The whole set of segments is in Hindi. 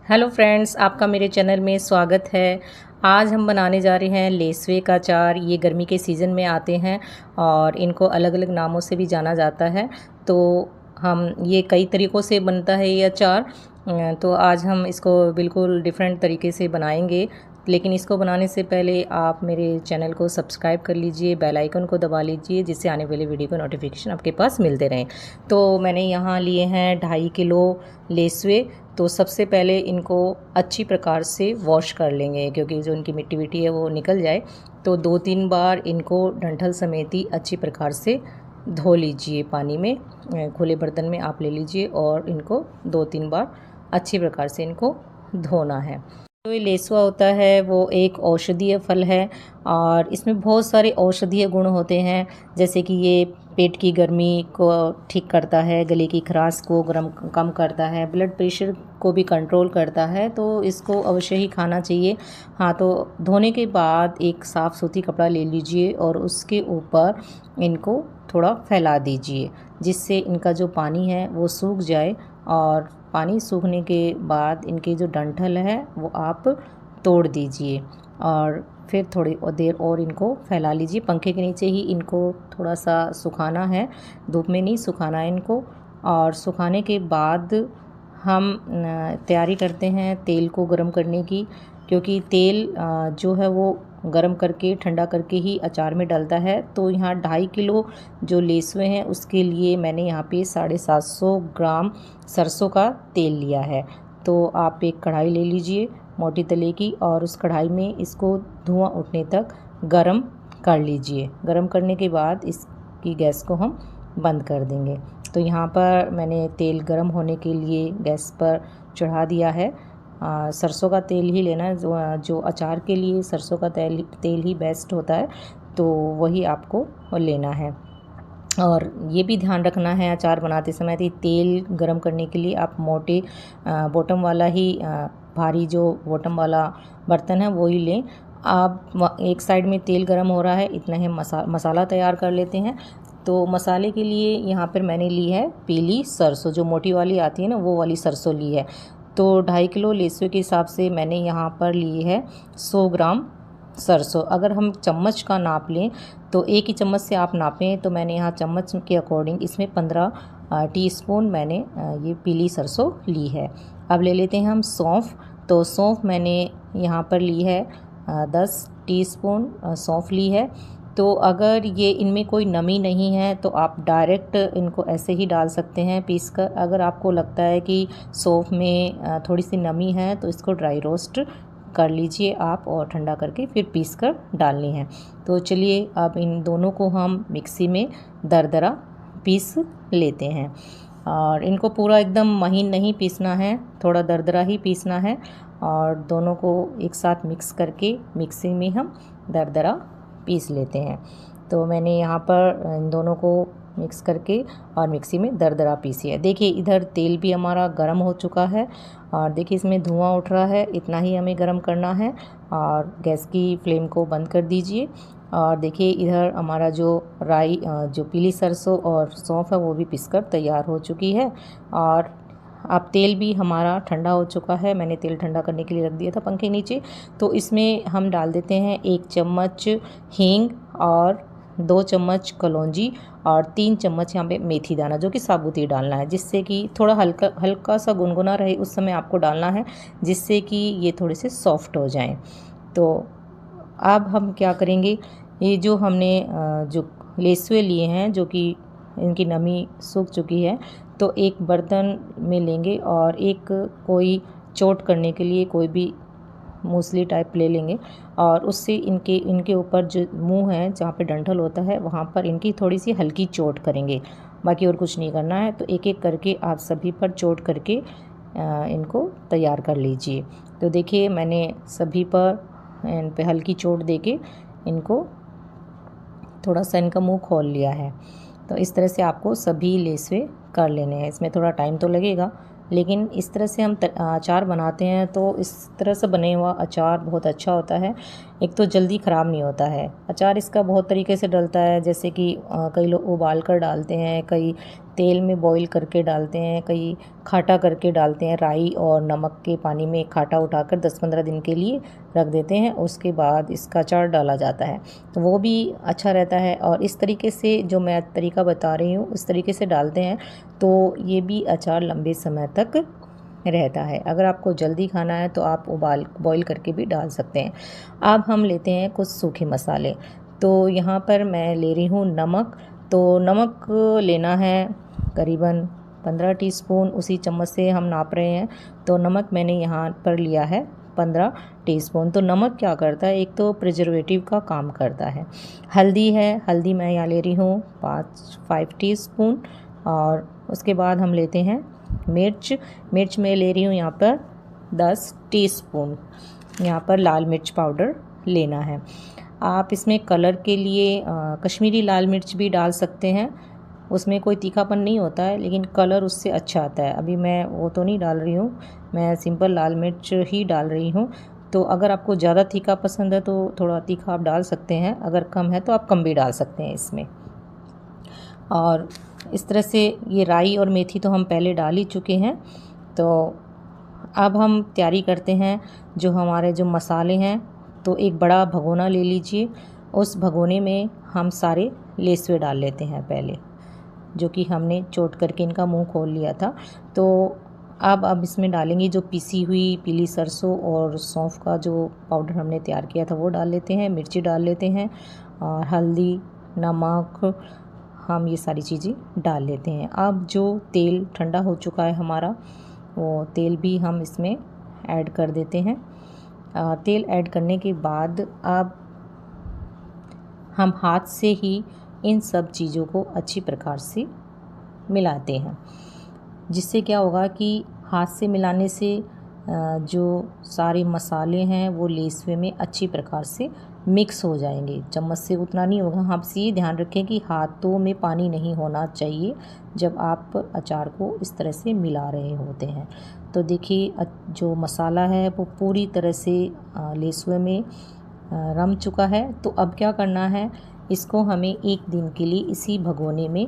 हेलो फ्रेंड्स, आपका मेरे चैनल में स्वागत है। आज हम बनाने जा रहे हैं लेसवे का अचार। ये गर्मी के सीज़न में आते हैं और इनको अलग अलग नामों से भी जाना जाता है। तो हम ये कई तरीक़ों से बनता है ये अचार। तो आज हम इसको बिल्कुल डिफरेंट तरीके से बनाएंगे। लेकिन इसको बनाने से पहले आप मेरे चैनल को सब्सक्राइब कर लीजिए, बेल आइकन को दबा लीजिए, जिससे आने वाले वीडियो का नोटिफिकेशन आपके पास मिलते रहें। तो मैंने यहाँ लिए हैं 2.5 किलो लेसवे। तो सबसे पहले इनको अच्छी प्रकार से वॉश कर लेंगे, क्योंकि जो इनकी मिट्टी विट्टी है वो निकल जाए। तो 2-3 बार इनको डंठल समेत ही अच्छी प्रकार से धो लीजिए। पानी में खुले बर्तन में आप ले लीजिए और इनको 2-3 बार अच्छी प्रकार से इनको धोना है। जो ये लेसवा होता है वो एक औषधीय फल है और इसमें बहुत सारे औषधीय गुण होते हैं, जैसे कि ये पेट की गर्मी को ठीक करता है, गले की खराश को कम करता है, ब्लड प्रेशर को भी कंट्रोल करता है। तो इसको अवश्य ही खाना चाहिए। हाँ, तो धोने के बाद एक साफ़ सूती कपड़ा ले लीजिए और उसके ऊपर इनको थोड़ा फैला दीजिए, जिससे इनका जो पानी है वो सूख जाए। और पानी सूखने के बाद इनके जो डंठल है वो आप तोड़ दीजिए और फिर थोड़ी देर और इनको फैला लीजिए। पंखे के नीचे ही इनको थोड़ा सा सुखाना है, धूप में नहीं सुखाना है इनको। और सुखाने के बाद हम तैयारी करते हैं तेल को गर्म करने की, क्योंकि तेल जो है वो गरम करके ठंडा करके ही अचार में डलता है। तो यहाँ 2.5 किलो जो लेसवे हैं उसके लिए मैंने यहाँ पे 750 ग्राम सरसों का तेल लिया है। तो आप एक कढ़ाई ले लीजिए मोटी तले की और उस कढ़ाई में इसको धुआं उठने तक गरम कर लीजिए। गरम करने के बाद इसकी गैस को हम बंद कर देंगे। तो यहाँ पर मैंने तेल गरम होने के लिए गैस पर चढ़ा दिया है। सरसों का तेल ही लेना है। जो अचार के लिए सरसों का तेल ही बेस्ट होता है, तो वही आपको लेना है। और ये भी ध्यान रखना है अचार बनाते समय कि तेल गरम करने के लिए आप मोटे बॉटम वाला ही भारी जो बॉटम वाला बर्तन है वो ही लें। आप एक साइड में तेल गरम हो रहा है, इतना ही मसाला तैयार कर लेते हैं। तो मसाले के लिए यहाँ पर मैंने ली है पीली सरसों, जो मोटी वाली आती है ना, वो वाली सरसों ली है। तो 2.5 किलो लेसवे के हिसाब से मैंने यहाँ पर ली है 100 ग्राम सरसों। अगर हम चम्मच का नाप लें तो एक ही चम्मच से आप नापें, तो मैंने यहाँ चम्मच के अकॉर्डिंग इसमें 15 टीस्पून मैंने ये पीली सरसों ली है। अब ले लेते हैं हम सौंफ। तो सौंफ मैंने यहाँ पर ली है 10 टीस्पून सौंफ ली है। तो अगर ये इनमें कोई नमी नहीं है तो आप डायरेक्ट इनको ऐसे ही डाल सकते हैं पीस कर। अगर आपको लगता है कि सौंफ में थोड़ी सी नमी है तो इसको ड्राई रोस्ट कर लीजिए आप और ठंडा करके फिर पीस कर डालनी है। तो चलिए अब इन दोनों को हम मिक्सी में दरदरा पीस लेते हैं। और इनको पूरा एकदम महीन नहीं पीसना है, थोड़ा दरदरा ही पीसना है। और दोनों को एक साथ मिक्स करके मिक्सी में हम दरदरा पीस लेते हैं। तो मैंने यहाँ पर इन दोनों को मिक्स करके और मिक्सी में दरदरा पीसी है। देखिए इधर तेल भी हमारा गर्म हो चुका है और देखिए इसमें धुआं उठ रहा है, इतना ही हमें गर्म करना है। और गैस की फ्लेम को बंद कर दीजिए। और देखिए इधर हमारा जो राई जो पीली सरसों और सौंफ है वो भी पीसकर तैयार हो चुकी है। और अब तेल भी हमारा ठंडा हो चुका है, मैंने तेल ठंडा करने के लिए रख दिया था पंखे नीचे। तो इसमें हम डाल देते हैं 1 चम्मच हींग और 2 चम्मच कलौंजी और 3 चम्मच यहाँ पे मेथी दाना, जो कि साबुत ही डालना है, जिससे कि थोड़ा हल्का सा गुनगुना रहे उस समय आपको डालना है, जिससे कि ये थोड़े से सॉफ्ट हो जाएं। तो अब हम क्या करेंगे, ये जो हमने जो लेसवे लिए हैं जो कि इनकी नमी सूख चुकी है, तो एक बर्तन में लेंगे और एक कोई चोट करने के लिए कोई भी मूसली टाइप ले लेंगे और उससे इनके ऊपर जो मुंह है जहाँ पे डंठल होता है वहाँ पर इनकी थोड़ी सी हल्की चोट करेंगे, बाकी और कुछ नहीं करना है। तो एक एक करके आप सभी पर चोट करके इनको तैयार कर लीजिए। तो देखिए मैंने सभी पर इन पे हल्की चोट देके इनको थोड़ा सा इनका मुँह खोल लिया है। तो इस तरह से आपको सभी लेसवे कर लेने हैं। इसमें थोड़ा टाइम तो लगेगा, लेकिन इस तरह से हम अचार बनाते हैं तो इस तरह से बने हुआ अचार बहुत अच्छा होता है। एक तो जल्दी ख़राब नहीं होता है। अचार इसका बहुत तरीके से डलता है, जैसे कि कई लोग उबाल कर डालते हैं, कई तेल में बॉईल करके डालते हैं, कई खाटा करके डालते हैं। राई और नमक के पानी में खाटा उठाकर 10-15 दिन के लिए रख देते हैं, उसके बाद इसका अचार डाला जाता है, तो वो भी अच्छा रहता है। और इस तरीके से जो मैं तरीका बता रही हूँ उस तरीके से डालते हैं तो ये भी अचार लंबे समय तक रहता है। अगर आपको जल्दी खाना है तो आप बॉईल करके भी डाल सकते हैं। अब हम लेते हैं कुछ सूखे मसाले। तो यहाँ पर मैं ले रही हूँ नमक। तो नमक लेना है करीबन 15 टीस्पून, उसी चम्मच से हम नाप रहे हैं। तो नमक मैंने यहाँ पर लिया है 15 टीस्पून। तो नमक क्या करता है, एक तो प्रिजर्वेटिव का काम करता है। हल्दी है, हल्दी मैं यहाँ ले रही हूँ 5 टीस्पून। और उसके बाद हम लेते हैं मिर्च मैं ले रही हूँ यहाँ पर 10 टीस्पून। यहाँ पर लाल मिर्च पाउडर लेना है। आप इसमें कलर के लिए कश्मीरी लाल मिर्च भी डाल सकते हैं, उसमें कोई तीखापन नहीं होता है लेकिन कलर उससे अच्छा आता है। अभी मैं वो तो नहीं डाल रही हूँ, मैं सिंपल लाल मिर्च ही डाल रही हूँ। तो अगर आपको ज़्यादा तीखा पसंद है तो थोड़ा तीखा आप डाल सकते हैं, अगर कम है तो आप कम भी डाल सकते हैं इसमें। और इस तरह से ये राई और मेथी तो हम पहले डाल ही चुके हैं। तो अब हम तैयारी करते हैं जो हमारे जो मसाले हैं। तो एक बड़ा भगोना ले लीजिए, उस भगोने में हम सारे लेसवे डाल लेते हैं पहले, जो कि हमने चोट करके इनका मुंह खोल लिया था। तो अब इसमें डालेंगे जो पिसी हुई पीली सरसों और सौंफ का जो पाउडर हमने तैयार किया था वो डाल लेते हैं, मिर्ची डाल लेते हैं और हल्दी, नमक, हम ये सारी चीज़ें डाल लेते हैं। अब जो तेल ठंडा हो चुका है हमारा, वो तेल भी हम इसमें ऐड कर देते हैं। तेल ऐड करने के बाद अब हम हाथ से ही इन सब चीज़ों को अच्छी प्रकार से मिलाते हैं, जिससे क्या होगा कि हाथ से मिलाने से जो सारे मसाले हैं वो लेसवे में अच्छी प्रकार से मिक्स हो जाएंगे। चम्मच से उतना नहीं होगा। आप ये ध्यान रखें कि हाथों में पानी नहीं होना चाहिए जब आप अचार को इस तरह से मिला रहे होते हैं। तो देखिए जो मसाला है वो पूरी तरह से लेसवे में रम चुका है। तो अब क्या करना है, इसको हमें एक दिन के लिए इसी भगोने में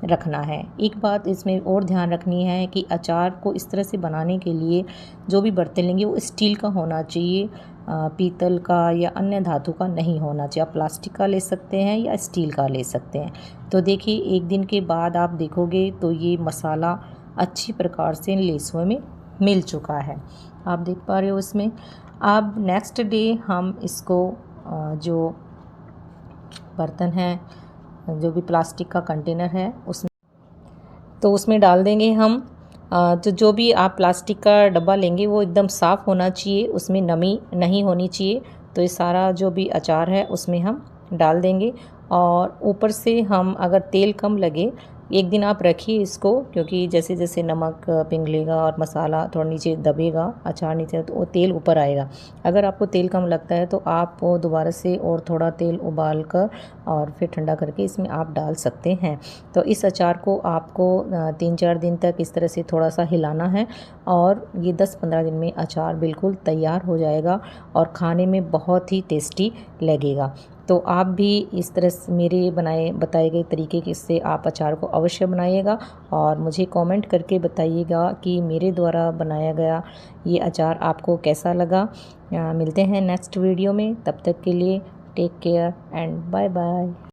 रखना है। एक बात इसमें और ध्यान रखनी है कि अचार को इस तरह से बनाने के लिए जो भी बर्तन लेंगे वो स्टील का होना चाहिए, पीतल का या अन्य धातु का नहीं होना चाहिए। आप प्लास्टिक का ले सकते हैं या स्टील का ले सकते हैं। तो देखिए एक दिन के बाद आप देखोगे तो ये मसाला अच्छी प्रकार से लेसवे में मिल चुका है, आप देख पा रहे हो इसमें। अब नेक्स्ट डे हम इसको जो बर्तन है, जो भी प्लास्टिक का कंटेनर है उसमें डाल देंगे हम। तो जो भी आप प्लास्टिक का डब्बा लेंगे वो एकदम साफ़ होना चाहिए, उसमें नमी नहीं होनी चाहिए। तो ये सारा जो भी अचार है उसमें हम डाल देंगे। और ऊपर से हम अगर तेल कम लगे, एक दिन आप रखिए इसको, क्योंकि जैसे जैसे नमक पिघलेगा और मसाला थोड़ा नीचे दबेगा, अचार नीचे, तो वो तेल ऊपर आएगा। अगर आपको तेल कम लगता है तो आप वो दोबारा से और थोड़ा तेल उबाल कर और फिर ठंडा करके इसमें आप डाल सकते हैं। तो इस अचार को आपको 3-4 दिन तक इस तरह से थोड़ा सा हिलाना है और ये 10-15 दिन में अचार बिल्कुल तैयार हो जाएगा और खाने में बहुत ही टेस्टी लगेगा। तो आप भी इस तरह से मेरे बताए गए तरीके से आप अचार को अवश्य बनाइएगा और मुझे कमेंट करके बताइएगा कि मेरे द्वारा बनाया गया ये अचार आपको कैसा लगा। मिलते हैं नेक्स्ट वीडियो में, तब तक के लिए take care and bye bye.